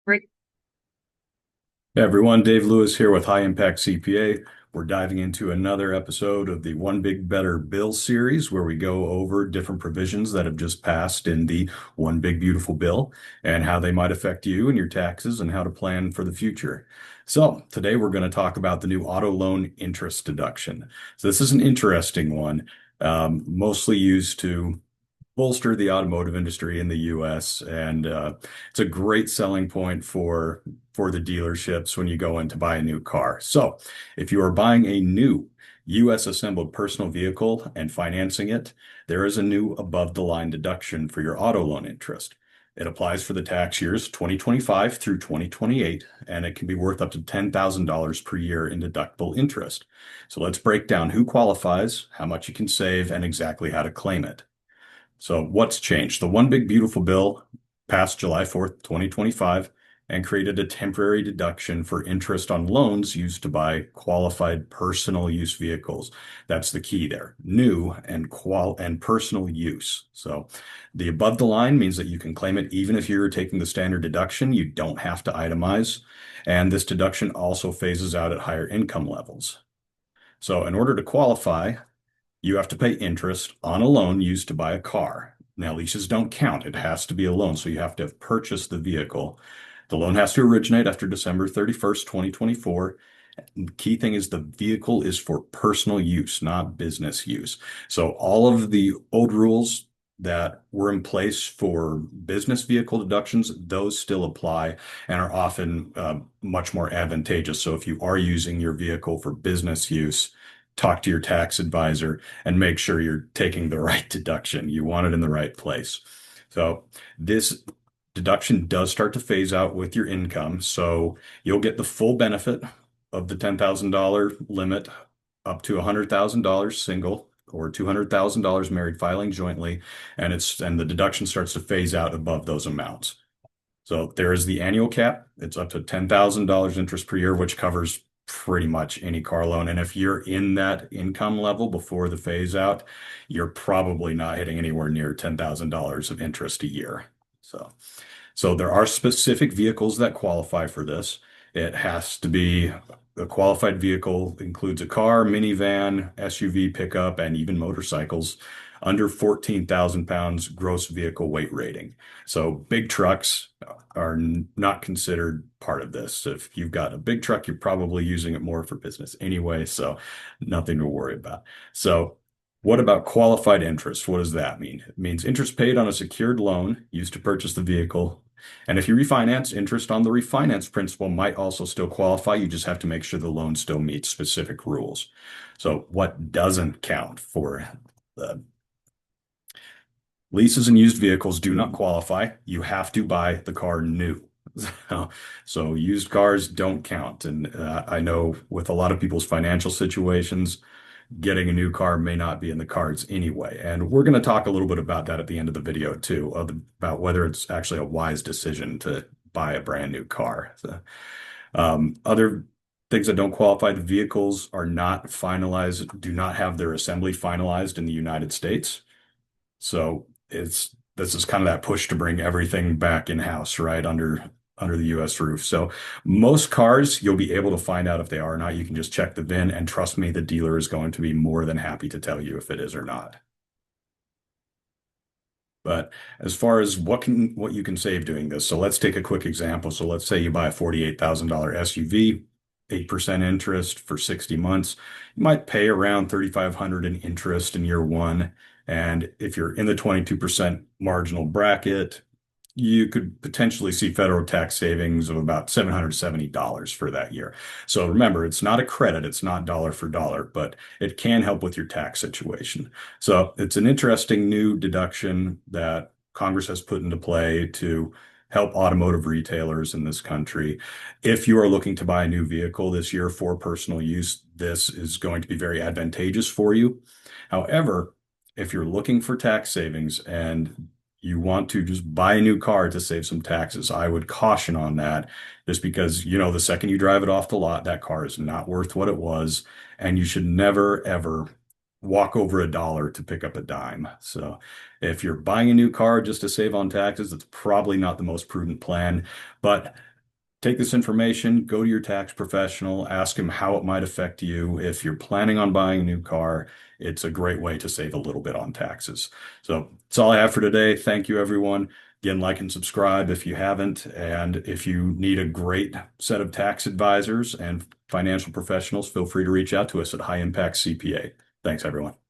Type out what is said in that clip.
Great. Hey everyone, Dave Lewis here with High Impact CPA. We're diving into another episode of the One Big Better Bill series where we go over different provisions that have just passed in the One Big Beautiful Bill and how they might affect you and your taxes and how to plan for the future. So today we're going to talk about the new auto loan interest deduction. So this is an interesting one, mostly used to bolster the automotive industry in the US, and it's a great selling point for the dealerships when you go in to buy a new car. So, if you are buying a new US assembled personal vehicle and financing it, there is a new above the line deduction for your auto loan interest. It applies for the tax years 2025 through 2028, and it can be worth up to $10,000 per year in deductible interest. So let's break down who qualifies, how much you can save, and exactly how to claim it. So what's changed? The One Big Beautiful Bill passed July 4th, 2025, and created a temporary deduction for interest on loans used to buy qualified personal use vehicles. That's the key there. New and personal use. So the above the line means that you can claim it even if you're taking the standard deduction. You don't have to itemize. And this deduction also phases out at higher income levels. So in order to qualify, you have to pay interest on a loan used to buy a car. Now, leases don't count. It has to be a loan, so you have to have purchased the vehicle. The loan has to originate after December 31st, 2024. The key thing is the vehicle is for personal use, not business use. So all of the old rules that were in place for business vehicle deductions, those still apply and are often much more advantageous. So if you are using your vehicle for business use, talk to your tax advisor and make sure you're taking the right deduction. You want it in the right place. So this deduction does start to phase out with your income. So you'll get the full benefit of the $10,000 limit up to $100,000 single or $200,000 married filing jointly, and the deduction starts to phase out above those amounts. So there is the annual cap. It's up to $10,000 interest per year, which covers pretty much any car loan. And if you're in that income level before the phase out, you're probably not hitting anywhere near $10,000 of interest a year. So there are specific vehicles that qualify for this. It has to be a qualified vehicle, includes a car, minivan, SUV, pickup, and even motorcycles under 14,000 pounds gross vehicle weight rating. So big trucks are not considered part of this. If you've got a big truck, you're probably using it more for business anyway, so nothing to worry about. So what about qualified interest? What does that mean? It means interest paid on a secured loan used to purchase the vehicle. And if you refinance, interest on the refinance principal might also still qualify. You just have to make sure the loan still meets specific rules. So what doesn't count for the leases and used vehicles do not qualify. You have to buy the car new. So used cars don't count. And I know with a lot of people's financial situations, getting a new car may not be in the cards anyway. And we're going to talk a little bit about that at the end of the video too, about whether it's actually a wise decision to buy a brand new car. So, other things that don't qualify, the vehicles are not finalized, do not have their assembly finalized in the United States. So this is kind of that push to bring everything back in-house, right, under the US roof. So most cars, you'll be able to find out if they are or not. You can just check the VIN, and trust me, the dealer is going to be more than happy to tell you if it is or not. But as far as what you can save doing this, so let's take a quick example. So let's say you buy a $48,000 SUV, 8% interest for 60 months. You might pay around $3,500 in interest in year one. And if you're in the 22% marginal bracket, you could potentially see federal tax savings of about $770 for that year. So remember, it's not a credit, it's not dollar for dollar, but it can help with your tax situation. So it's an interesting new deduction that Congress has put into play to help automotive retailers in this country. If you are looking to buy a new vehicle this year for personal use, this is going to be very advantageous for you. However, if you're looking for tax savings and you want to just buy a new car to save some taxes, I would caution on that just because, the second you drive it off the lot, that car is not worth what it was. And you should never, ever walk over a dollar to pick up a dime. So if you're buying a new car just to save on taxes, it's probably not the most prudent plan. But take this information, go to your tax professional, ask him how it might affect you. If you're planning on buying a new car, it's a great way to save a little bit on taxes. So that's all I have for today. Thank you, everyone. Again, like and subscribe if you haven't. And if you need a great set of tax advisors and financial professionals, feel free to reach out to us at High Impact CPA. Thanks, everyone.